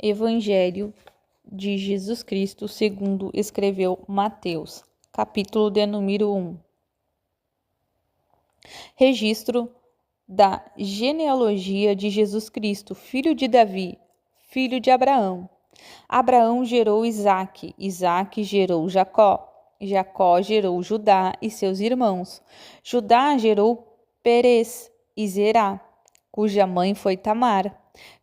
Evangelho de Jesus Cristo segundo escreveu Mateus, capítulo de número 1. Registro da genealogia de Jesus Cristo, filho de Davi, filho de Abraão. Abraão gerou Isaque, Isaque gerou Jacó, Jacó gerou Judá e seus irmãos. Judá gerou Perez e Zerá, cuja mãe foi Tamar.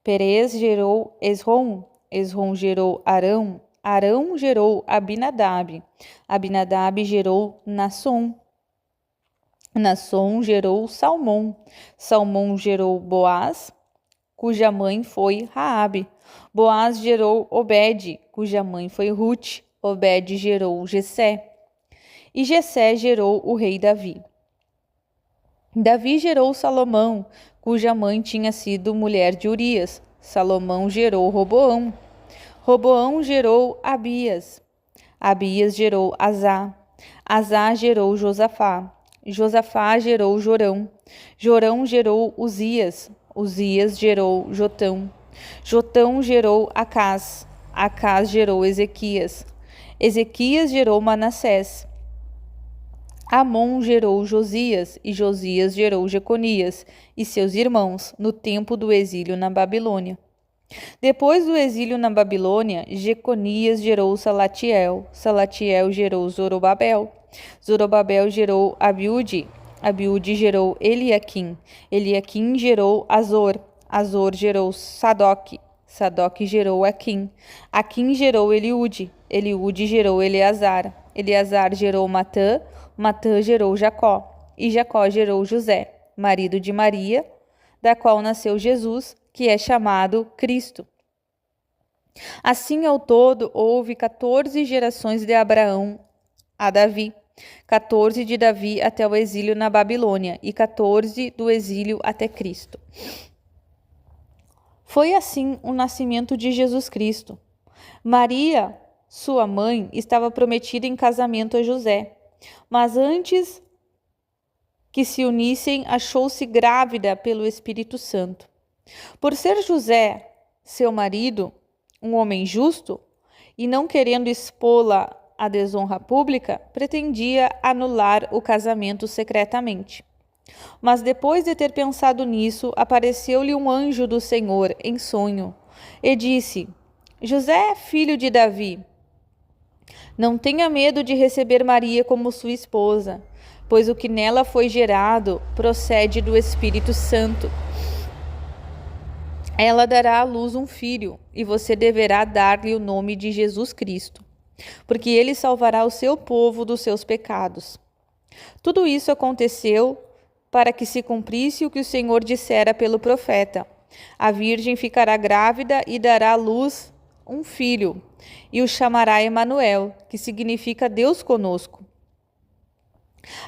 Perez gerou Esrom, Esrom gerou Arão, Arão gerou Abinadab, Abinadab gerou Nasson, Nasson gerou Salmão, Salmão gerou Boaz, cuja mãe foi Raabe. Boaz gerou Obed, cuja mãe foi Ruth. Obed gerou Jessé, e Jessé gerou o rei Davi. Davi gerou Salomão, cuja mãe tinha sido mulher de Urias. Salomão gerou Roboão. Roboão gerou Abias. Abias gerou Asá. Asá gerou Josafá. Josafá gerou Jorão. Jorão gerou Uzias. Uzias gerou Jotão. Jotão gerou Acás. Acás gerou Ezequias. Ezequias gerou Manassés. Amon gerou Josias, e Josias gerou Jeconias e seus irmãos, no tempo do exílio na Babilônia. Depois do exílio na Babilônia, Jeconias gerou Salatiel, Salatiel gerou Zorobabel, Zorobabel gerou Abiúde, Abiúde gerou Eliaquim, Eliaquim gerou Azor, Azor gerou Sadoc, Sadoc gerou Aquim, Aquim gerou Eliúde, Eliúde gerou Eleazar, Eleazar gerou Matã, Matã gerou Jacó, e Jacó gerou José, marido de Maria, da qual nasceu Jesus, que é chamado Cristo. Assim, ao todo, houve 14 gerações de Abraão a Davi, 14 de Davi até o exílio na Babilônia, e 14 do exílio até Cristo. Foi assim o nascimento de Jesus Cristo. Maria, sua mãe, estava prometida em casamento a José, mas antes que se unissem, achou-se grávida pelo Espírito Santo. Por ser José, seu marido, um homem justo, e não querendo expô-la à desonra pública, pretendia anular o casamento secretamente. Mas depois de ter pensado nisso, apareceu-lhe um anjo do Senhor em sonho e disse: José, filho de Davi, não tenha medo de receber Maria como sua esposa, pois o que nela foi gerado procede do Espírito Santo. Ela dará à luz um filho, e você deverá dar-lhe o nome de Jesus Cristo, porque ele salvará o seu povo dos seus pecados. Tudo isso aconteceu para que se cumprisse o que o Senhor dissera pelo profeta: a virgem ficará grávida e dará à luz um filho, e o chamará Emanuel, que significa Deus conosco.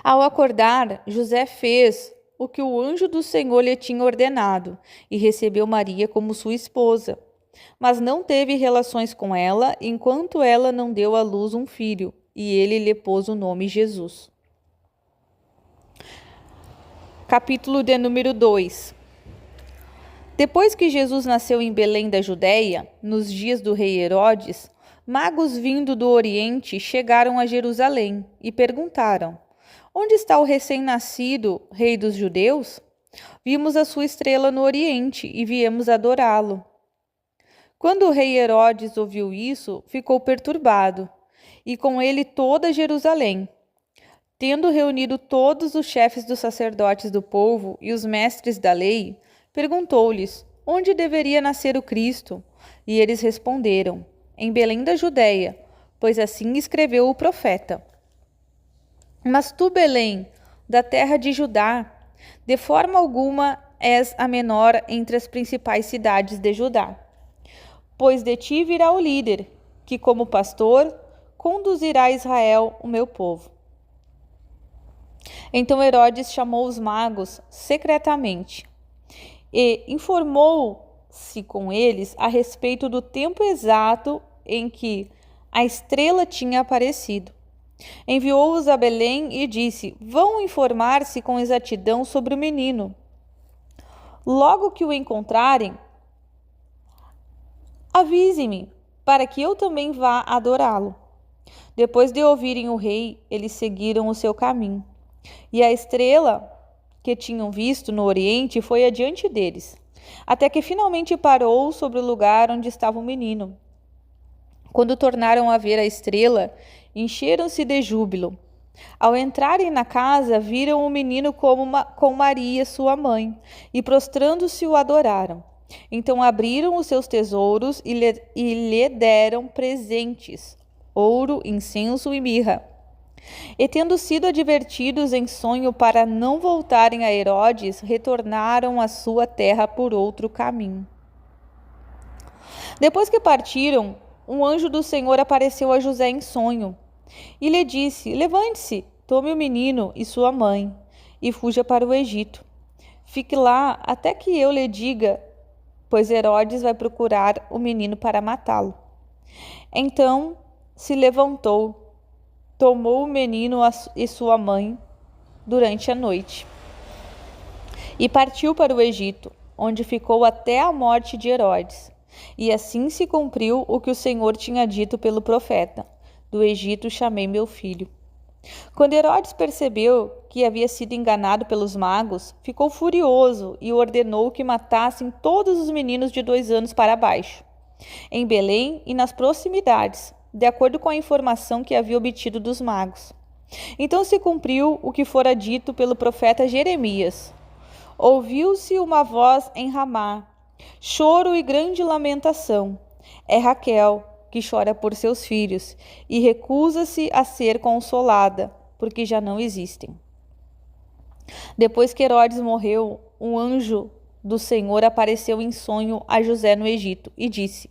Ao acordar, José fez o que o anjo do Senhor lhe tinha ordenado e recebeu Maria como sua esposa, mas não teve relações com ela enquanto ela não deu à luz um filho, e ele lhe pôs o nome Jesus. Capítulo de número 2. Depois que Jesus nasceu em Belém da Judéia, nos dias do rei Herodes, magos vindo do Oriente chegaram a Jerusalém e perguntaram: onde está o recém-nascido rei dos judeus? Vimos a sua estrela no Oriente e viemos adorá-lo. Quando o rei Herodes ouviu isso, ficou perturbado, e com ele toda Jerusalém. Tendo reunido todos os chefes dos sacerdotes do povo e os mestres da lei, perguntou-lhes onde deveria nascer o Cristo, e eles responderam: em Belém da Judéia, pois assim escreveu o profeta. Mas tu, Belém, da terra de Judá, de forma alguma és a menor entre as principais cidades de Judá, pois de ti virá o líder, que como pastor conduzirá a Israel, o meu povo. Então Herodes chamou os magos secretamente e informou-se com eles a respeito do tempo exato em que a estrela tinha aparecido. Enviou-os a Belém e disse: vão informar-se com exatidão sobre o menino. Logo que o encontrarem, Avise-me, para que eu também vá adorá-lo. Depois de ouvirem o rei, eles seguiram o seu caminho. E a estrela que tinham visto no oriente foi adiante deles, até que finalmente parou sobre o lugar onde estava o menino. Quando tornaram a ver a estrela, encheram-se de júbilo. Ao entrarem na casa, viram o menino com Maria, sua mãe, e prostrando-se o adoraram. Então abriram os seus tesouros e lhe deram presentes, ouro, incenso e mirra. E tendo sido advertidos em sonho para não voltarem a Herodes, retornaram à sua terra por outro caminho. Depois que partiram, um anjo do Senhor apareceu a José em sonho e lhe disse: Levante-se, tome o menino e sua mãe e fuja para o Egito. Fique lá até que eu lhe diga, pois Herodes vai procurar o menino para matá-lo. Então se levantou, tomou o menino e sua mãe durante a noite e partiu para o Egito, onde ficou até a morte de Herodes. E assim se cumpriu o que o Senhor tinha dito pelo profeta: do Egito chamei meu filho. Quando Herodes percebeu que havia sido enganado pelos magos, ficou furioso e ordenou que matassem todos os meninos de 2 anos para baixo, em Belém e nas proximidades, de acordo com a informação que havia obtido dos magos. Então se cumpriu o que fora dito pelo profeta Jeremias. Ouviu-se uma voz em Ramá, choro e grande lamentação. É Raquel, que chora por seus filhos, e recusa-se a ser consolada, porque já não existem. Depois que Herodes morreu, um anjo do Senhor apareceu em sonho a José no Egito e disse: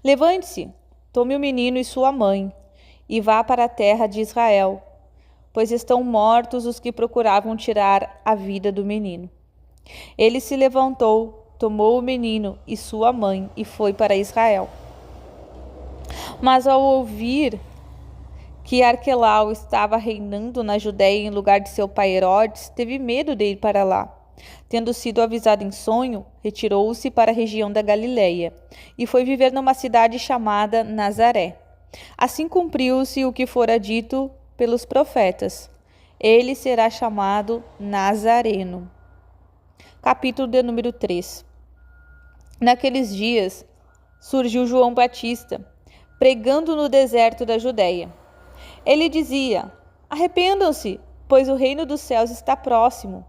Levante-se, tome o menino e sua mãe, e vá para a terra de Israel, pois estão mortos os que procuravam tirar a vida do menino. Ele se levantou, tomou o menino e sua mãe e foi para Israel. Mas ao ouvir que Arquelau estava reinando na Judéia em lugar de seu pai Herodes, teve medo de ir para lá. Tendo sido avisado em sonho, retirou-se para a região da Galileia e foi viver numa cidade chamada Nazaré. Assim cumpriu-se o que fora dito pelos profetas: ele será chamado Nazareno. Capítulo de número 3. Naqueles dias surgiu João Batista, pregando no deserto da Judéia. Ele dizia: Arrependam-se, pois o reino dos céus está próximo.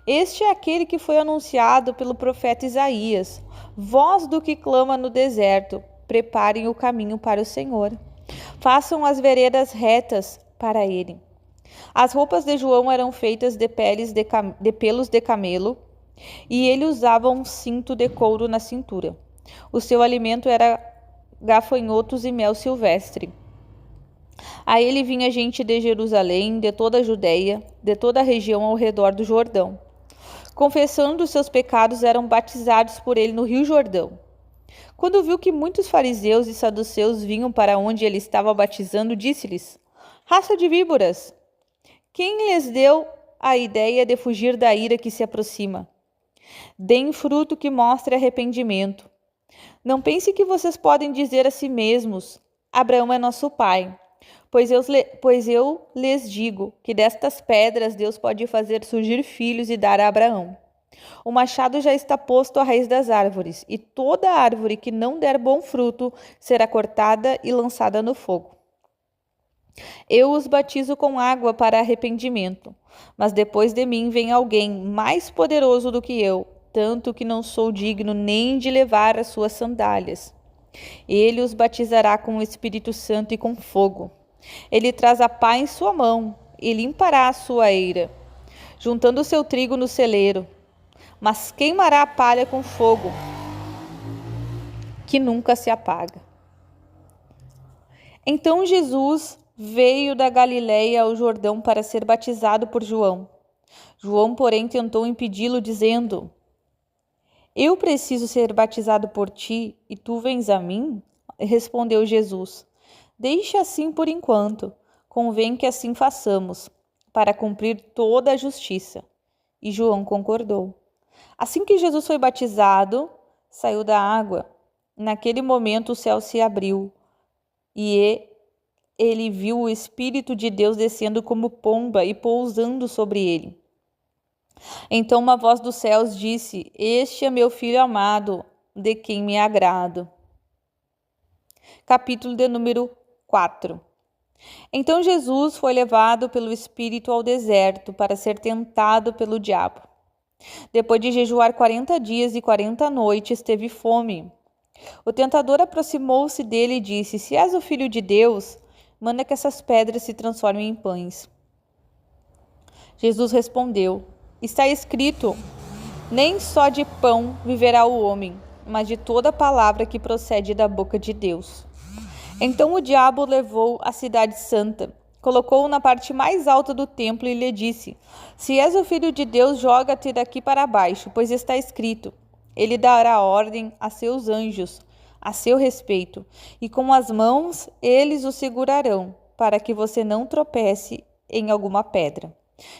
Este é aquele que foi anunciado pelo profeta Isaías, voz do que clama no deserto: preparem o caminho para o Senhor. Façam as veredas retas para ele. As roupas de João eram feitas de pelos de camelo, e ele usava um cinto de couro na cintura. O seu alimento era gafanhotos e mel silvestre. A ele vinha gente de Jerusalém, de toda a Judéia, de toda a região ao redor do Jordão. Confessando os seus pecados, eram batizados por ele no Rio Jordão. Quando viu que muitos fariseus e saduceus vinham para onde ele estava batizando, disse-lhes: Raça de víboras! Quem lhes deu a ideia de fugir da ira que se aproxima? Deem fruto que mostre arrependimento. Não pense que vocês podem dizer a si mesmos: Abraão é nosso pai. Pois eu lhes digo que destas pedras Deus pode fazer surgir filhos e dar a Abraão. O machado já está posto à raiz das árvores, e toda árvore que não der bom fruto será cortada e lançada no fogo. Eu os batizo com água para arrependimento, mas depois de mim vem alguém mais poderoso do que eu, tanto que não sou digno nem de levar as suas sandálias. Ele os batizará com o Espírito Santo e com fogo. Ele traz a pá em sua mão e limpará a sua eira, juntando o seu trigo no celeiro, mas queimará a palha com fogo, que nunca se apaga. Então Jesus veio da Galileia ao Jordão para ser batizado por João. João, porém, tentou impedi-lo, dizendo: Eu preciso ser batizado por ti, e tu vens a mim? Respondeu Jesus: Deixe assim por enquanto, convém que assim façamos, para cumprir toda a justiça. E João concordou. Assim que Jesus foi batizado, saiu da água, Naquele momento o céu se abriu e ele viu o Espírito de Deus descendo como pomba e pousando sobre ele. Então uma voz dos céus disse: Este é meu filho amado, de quem me agrado. Capítulo de número 4. Então Jesus foi levado pelo Espírito ao deserto para ser tentado pelo diabo. Depois de jejuar 40 dias e 40 noites, teve fome. O tentador aproximou-se dele e disse: Se és o Filho de Deus, manda que essas pedras se transformem em pães. Jesus respondeu: Está escrito, nem só de pão viverá o homem, mas de toda palavra que procede da boca de Deus. Então o diabo o levou à cidade santa, colocou-o na parte mais alta do templo e lhe disse: Se és o Filho de Deus, joga-te daqui para baixo, pois está escrito: Ele dará ordem a seus anjos a seu respeito, e com as mãos eles o segurarão, para que você não tropece em alguma pedra.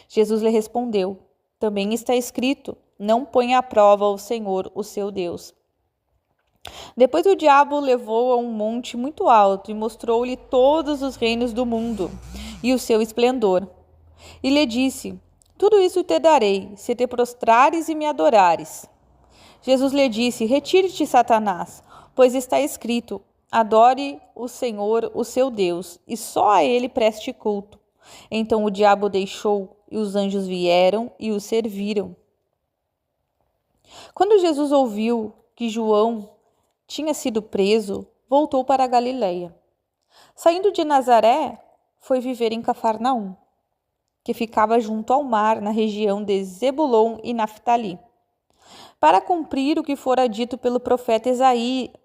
Jesus lhe respondeu: Também está escrito: Não ponha à prova o Senhor, o seu Deus. Depois o diabo o levou a um monte muito alto e mostrou-lhe todos os reinos do mundo e o seu esplendor. E lhe disse: Tudo isso te darei, se te prostrares e me adorares. Jesus lhe disse: Retire-te, Satanás, pois está escrito: Adore o Senhor, o seu Deus, e só a ele preste culto. Então o diabo o deixou, e os anjos vieram e o serviram. Quando Jesus ouviu que João tinha sido preso, voltou para a Galileia. Saindo de Nazaré, foi viver em Cafarnaum, que ficava junto ao mar, na região de Zebulon e Naftali, para cumprir o que fora dito pelo profeta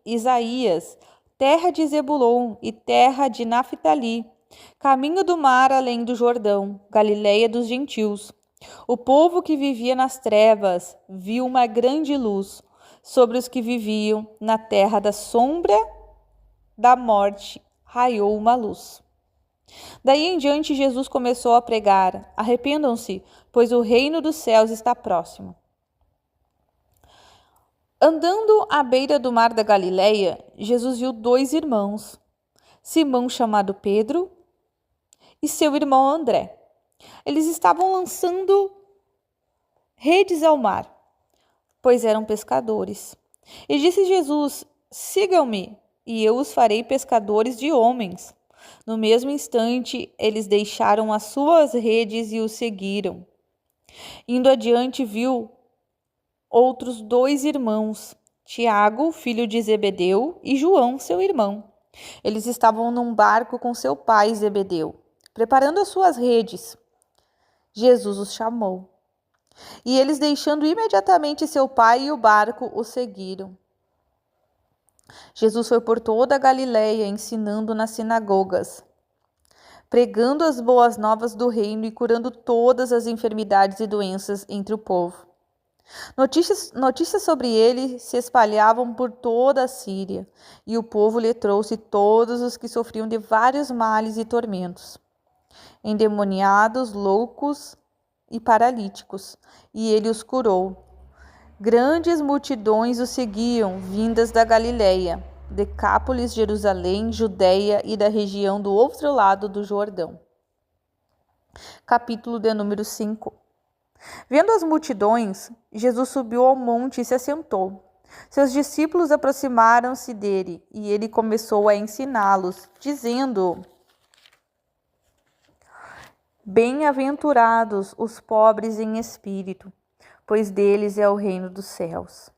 Isaías: terra de Zebulon e terra de Naftali, caminho do mar além do Jordão, Galileia dos gentios. O povo que vivia nas trevas viu uma grande luz. Sobre os que viviam na terra da sombra da morte, raiou uma luz. Daí em diante, Jesus começou a pregar: Arrependam-se, pois o reino dos céus está próximo. Andando à beira do mar da Galileia, Jesus viu 2 irmãos, Simão, chamado Pedro, e seu irmão André. Eles estavam lançando redes ao mar, pois eram pescadores. E disse Jesus: Sigam-me, e eu os farei pescadores de homens. No mesmo instante, eles deixaram as suas redes e o seguiram. Indo adiante, viu outros 2 irmãos, Tiago, filho de Zebedeu, e João, seu irmão. Eles estavam num barco com seu pai Zebedeu, preparando as suas redes. Jesus os chamou. E eles, deixando imediatamente seu pai e o barco, o seguiram. Jesus foi por toda a Galileia, ensinando nas sinagogas, pregando as boas novas do reino e curando todas as enfermidades e doenças entre o povo. Notícias sobre ele se espalhavam por toda a Síria, e o povo lhe trouxe todos os que sofriam de vários males e tormentos, endemoniados, loucos e paralíticos, e ele os curou. Grandes multidões o seguiam, vindas da Galileia, Decápolis, Jerusalém, Judeia e da região do outro lado do Jordão. Capítulo de número 5. Vendo as multidões, Jesus subiu ao monte e se assentou. Seus discípulos aproximaram-se dele, e ele começou a ensiná-los, dizendo: Bem-aventurados os pobres em espírito, pois deles é o reino dos céus.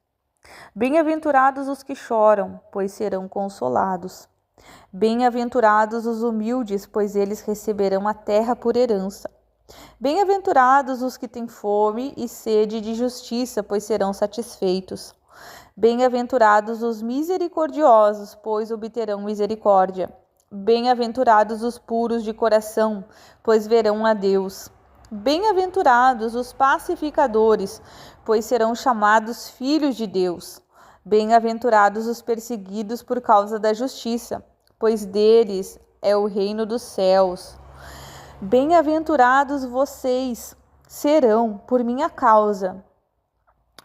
Bem-aventurados os que choram, pois serão consolados. Bem-aventurados os humildes, pois eles receberão a terra por herança. Bem-aventurados os que têm fome e sede de justiça, pois serão satisfeitos. Bem-aventurados os misericordiosos, pois obterão misericórdia. Bem-aventurados os puros de coração, pois verão a Deus. Bem-aventurados os pacificadores, pois serão chamados filhos de Deus. Bem-aventurados os perseguidos por causa da justiça, pois deles é o reino dos céus. Bem-aventurados vocês serão por minha causa,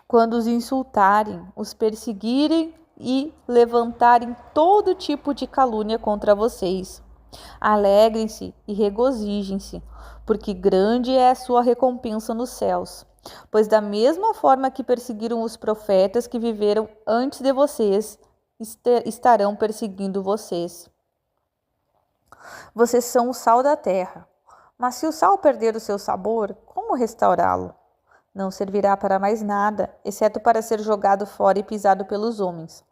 quando os insultarem, os perseguirem e levantarem todo tipo de calúnia contra vocês. Alegrem-se e regozijem-se, porque grande é a sua recompensa nos céus. Pois da mesma forma que perseguiram os profetas que viveram antes de vocês, estarão perseguindo vocês. Vocês são o sal da terra. Mas se o sal perder o seu sabor, como restaurá-lo? Não servirá para mais nada, exceto para ser jogado fora e pisado pelos homens.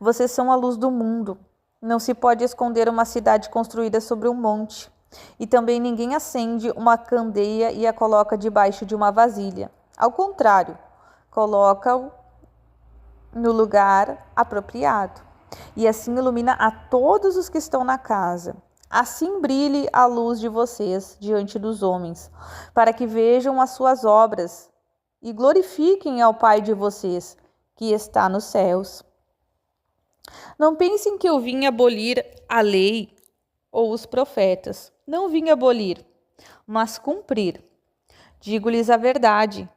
Vocês são a luz do mundo. Não se pode esconder uma cidade construída sobre um monte. E também ninguém acende uma candeia e a coloca debaixo de uma vasilha. Ao contrário, coloca-o no lugar apropriado. E assim ilumina a todos os que estão na casa. Assim brilhe a luz de vocês diante dos homens, para que vejam as suas obras e glorifiquem ao Pai de vocês, que está nos céus. Não pensem que eu vim abolir a lei ou os profetas. Não vim abolir, mas cumprir. Digo-lhes a verdade.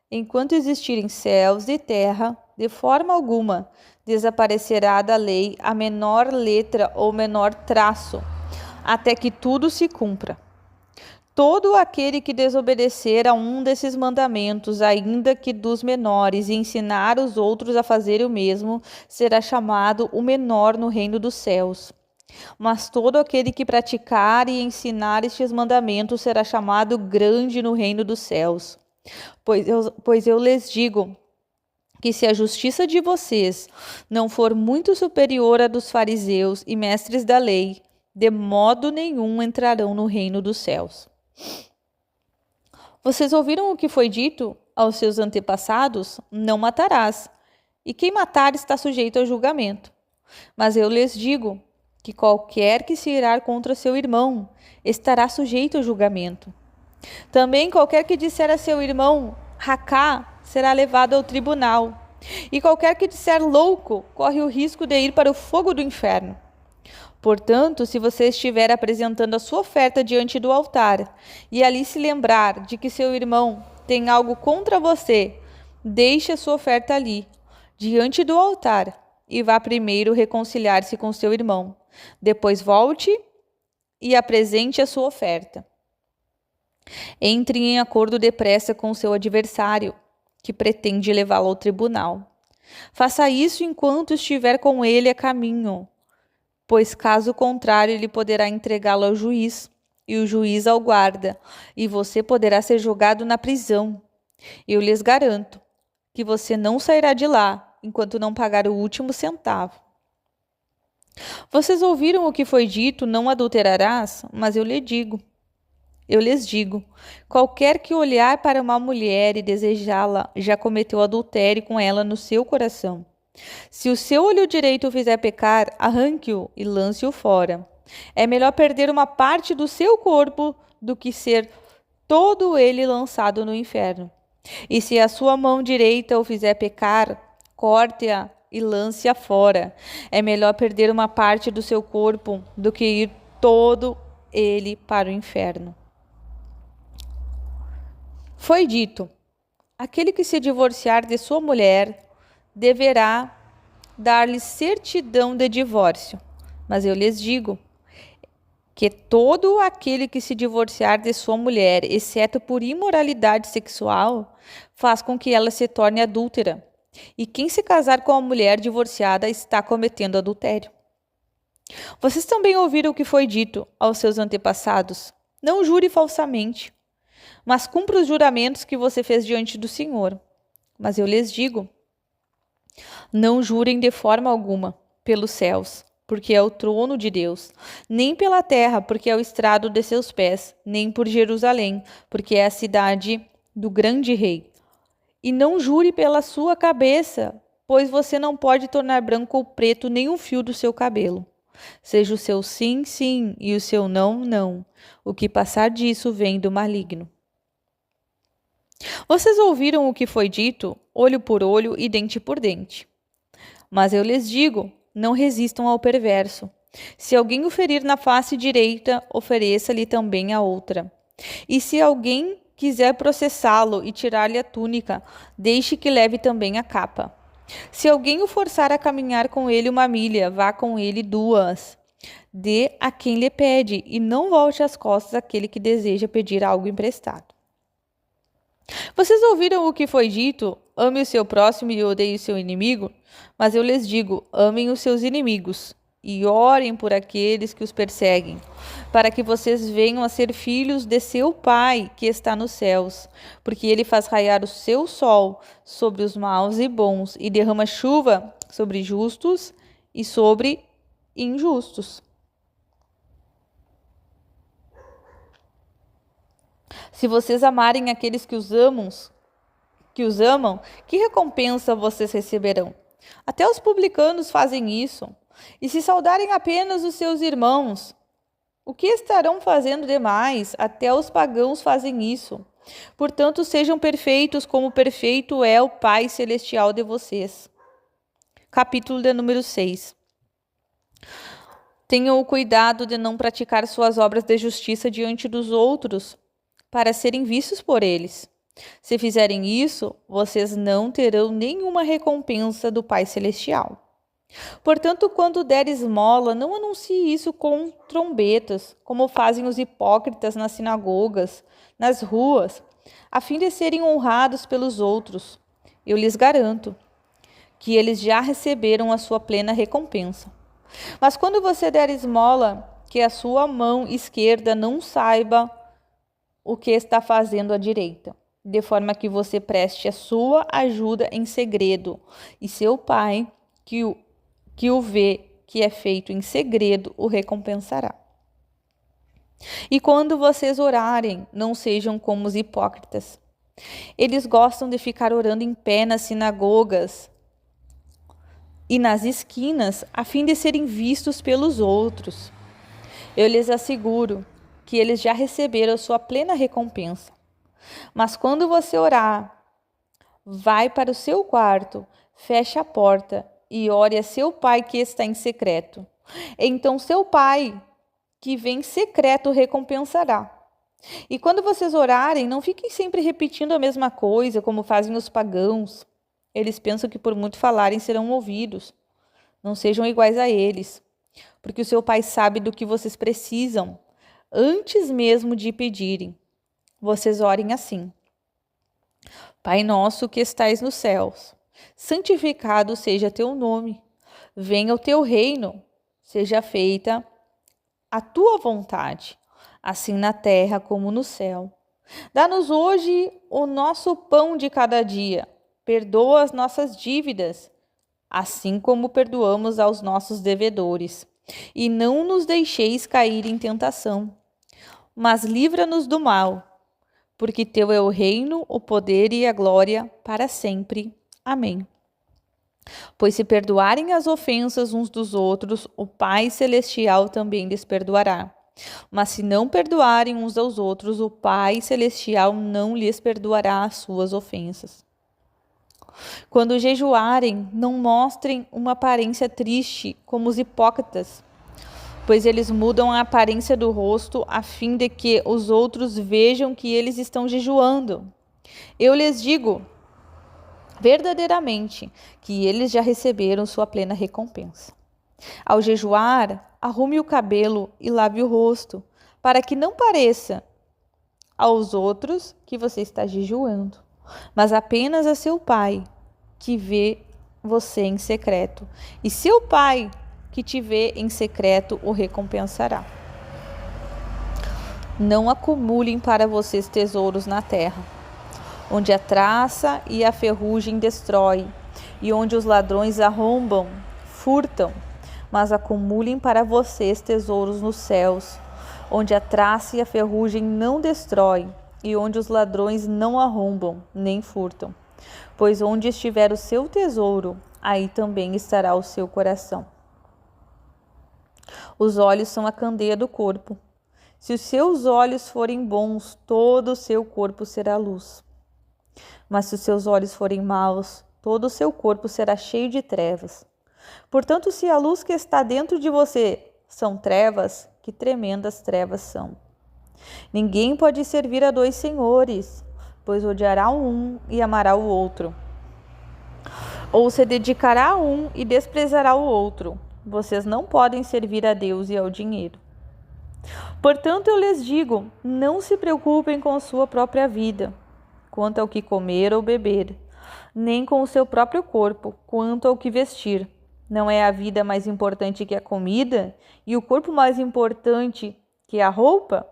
Enquanto existirem céus e terra, de forma alguma desaparecerá da lei a menor letra ou menor traço, até que tudo se cumpra. Todo aquele que desobedecer a um desses mandamentos, ainda que dos menores, e ensinar os outros a fazer o mesmo, será chamado o menor no reino dos céus. Mas todo aquele que praticar e ensinar estes mandamentos será chamado grande no reino dos céus. Pois eu lhes digo que se a justiça de vocês não for muito superior à dos fariseus e mestres da lei, de modo nenhum entrarão no reino dos céus. Vocês ouviram o que foi dito aos seus antepassados? Não matarás, e quem matar está sujeito ao julgamento. Mas eu lhes digo que qualquer que se irar contra seu irmão estará sujeito ao julgamento. Também qualquer que disser a seu irmão, racá, será levado ao tribunal. E qualquer que disser louco, corre o risco de ir para o fogo do inferno. Portanto, se você estiver apresentando a sua oferta diante do altar e ali se lembrar de que seu irmão tem algo contra você, deixe a sua oferta ali, diante do altar, e vá primeiro reconciliar-se com seu irmão. Depois volte e apresente a sua oferta. Entre em acordo depressa com seu adversário, que pretende levá-lo ao tribunal. Faça isso enquanto estiver com ele a caminho, pois caso contrário ele poderá entregá-lo ao juiz, e o juiz ao guarda, e você poderá ser jogado na prisão. Eu lhes garanto que você não sairá de lá enquanto não pagar o último centavo. Vocês ouviram o que foi dito, não adulterarás? Mas eu lhes digo, qualquer que olhar para uma mulher e desejá-la, já cometeu adultério com ela no seu coração. Se o seu olho direito o fizer pecar, arranque-o e lance-o fora. É melhor perder uma parte do seu corpo do que ser todo ele lançado no inferno. E se a sua mão direita o fizer pecar, corte-a e lance-a fora. É melhor perder uma parte do seu corpo do que ir todo ele para o inferno. Foi dito: aquele que se divorciar de sua mulher deverá dar-lhe certidão de divórcio. Mas eu lhes digo que todo aquele que se divorciar de sua mulher, exceto por imoralidade sexual, faz com que ela se torne adúltera. E quem se casar com a mulher divorciada está cometendo adultério. Vocês também ouviram o que foi dito aos seus antepassados: não jure falsamente, mas cumpra os juramentos que você fez diante do Senhor. Mas eu lhes digo: não jurem de forma alguma pelos céus, porque é o trono de Deus, nem pela terra, porque é o estrado de seus pés, nem por Jerusalém, porque é a cidade do grande rei. E não jure pela sua cabeça, pois você não pode tornar branco ou preto nenhum fio do seu cabelo. Seja o seu sim, sim, e o seu não, não. O que passar disso vem do maligno. Vocês ouviram o que foi dito, olho por olho e dente por dente. Mas eu lhes digo, não resistam ao perverso. Se alguém o ferir na face direita, ofereça-lhe também a outra. E se alguém quiser processá-lo e tirar-lhe a túnica, deixe que leve também a capa. Se alguém o forçar a caminhar com ele 1 milha, vá com ele 2. Dê a quem lhe pede, e não volte as costas àquele que deseja pedir algo emprestado. Vocês ouviram o que foi dito? Ame o seu próximo e odeie o seu inimigo? Mas eu lhes digo, amem os seus inimigos e orem por aqueles que os perseguem, para que vocês venham a ser filhos de seu Pai que está nos céus, porque ele faz raiar o seu sol sobre os maus e bons e derrama chuva sobre justos e sobre injustos. Se vocês amarem aqueles que os amam, que recompensa vocês receberão? Até os publicanos fazem isso. E se saudarem apenas os seus irmãos, o que estarão fazendo demais? Até os pagãos fazem isso. Portanto, sejam perfeitos como perfeito é o Pai Celestial de vocês. Capítulo de número 6. Tenham o cuidado de não praticar suas obras de justiça diante dos outros, para serem vistos por eles. Se fizerem isso, vocês não terão nenhuma recompensa do Pai Celestial. Portanto, quando der esmola, não anuncie isso com trombetas, como fazem os hipócritas nas sinagogas, nas ruas, a fim de serem honrados pelos outros. Eu lhes garanto que eles já receberam a sua plena recompensa. Mas quando você der esmola, que a sua mão esquerda não saiba o que está fazendo à direita, de forma que você preste a sua ajuda em segredo, e seu Pai, que o vê que é feito em segredo, o recompensará. E quando vocês orarem, não sejam como os hipócritas. Eles gostam de ficar orando em pé nas sinagogas e nas esquinas, a fim de serem vistos pelos outros. Eu lhes asseguro que eles já receberam a sua plena recompensa. Mas quando você orar, vai para o seu quarto, feche a porta e ore a seu Pai que está em secreto. Então seu Pai, que vem em secreto, o recompensará. E quando vocês orarem, não fiquem sempre repetindo a mesma coisa, como fazem os pagãos. Eles pensam que por muito falarem serão ouvidos. Não sejam iguais a eles, porque o seu Pai sabe do que vocês precisam, antes mesmo de pedirem. Vocês orem assim: Pai nosso que estais nos céus, santificado seja teu nome. Venha o teu reino, seja feita a tua vontade, assim na terra como no céu. Dá-nos hoje o nosso pão de cada dia. Perdoa as nossas dívidas, assim como perdoamos aos nossos devedores. E não nos deixeis cair em tentação, mas livra-nos do mal, porque teu é o reino, o poder e a glória para sempre. Amém. Pois se perdoarem as ofensas uns dos outros, o Pai Celestial também lhes perdoará. Mas se não perdoarem uns aos outros, o Pai Celestial não lhes perdoará as suas ofensas. Quando jejuarem, não mostrem uma aparência triste como os hipócritas, pois eles mudam a aparência do rosto a fim de que os outros vejam que eles estão jejuando. Eu lhes digo verdadeiramente que eles já receberam sua plena recompensa. Ao jejuar, arrume o cabelo e lave o rosto, para que não pareça aos outros que você está jejuando, mas apenas a seu Pai, que vê você em secreto. E seu Pai, que te vê em secreto, o recompensará. Não acumulem para vocês tesouros na terra, onde a traça e a ferrugem destrói, e onde os ladrões arrombam, furtam, mas acumulem para vocês tesouros nos céus, onde a traça e a ferrugem não destrói, e onde os ladrões não arrombam, nem furtam. Pois onde estiver o seu tesouro, aí também estará o seu coração. Os olhos são a candeia do corpo. Se os seus olhos forem bons, todo o seu corpo será luz. Mas se os seus olhos forem maus, todo o seu corpo será cheio de trevas. Portanto, se a luz que está dentro de você são trevas, que tremendas trevas são. Ninguém pode servir a 2 senhores, pois odiará um e amará o outro. ou se dedicará a um e desprezará o outro. Vocês não podem servir a Deus e ao dinheiro. Portanto, eu lhes digo, não se preocupem com a sua própria vida, quanto ao que comer ou beber, nem com o seu próprio corpo, quanto ao que vestir. Não é a vida mais importante que a comida e o corpo mais importante que a roupa?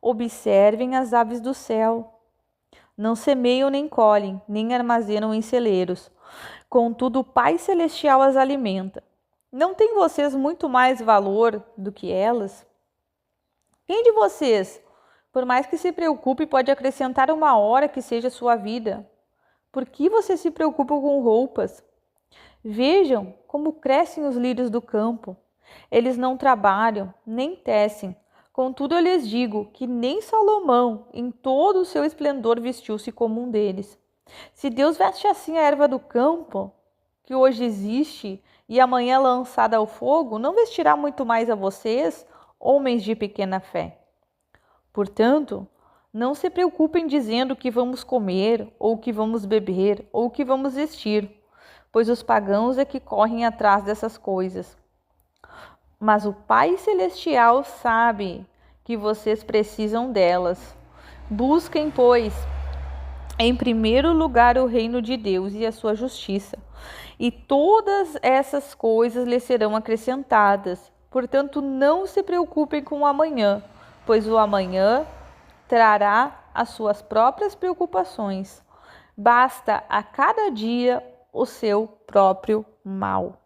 Observem as aves do céu. Não semeiam nem colhem, nem armazenam em celeiros. Contudo, o Pai Celestial as alimenta. Não têm vocês muito mais valor do que elas? Quem de vocês, por mais que se preocupe, pode acrescentar uma hora que seja sua vida? Por que você se preocupa com roupas? Vejam como crescem os lírios do campo. Eles não trabalham, nem tecem. Contudo, eu lhes digo que nem Salomão, em todo o seu esplendor, vestiu-se como um deles. Se Deus veste assim a erva do campo, que hoje existe e amanhã é lançada ao fogo, não vestirá muito mais a vocês, homens de pequena fé. Portanto, não se preocupem dizendo o que vamos comer, ou o que vamos beber, ou o que vamos vestir, pois os pagãos é que correm atrás dessas coisas. Mas o Pai Celestial sabe que vocês precisam delas. Busquem, pois, em primeiro lugar o reino de Deus e a sua justiça, e todas essas coisas lhes serão acrescentadas. Portanto, não se preocupem com o amanhã, pois o amanhã trará as suas próprias preocupações. Basta a cada dia o seu próprio mal.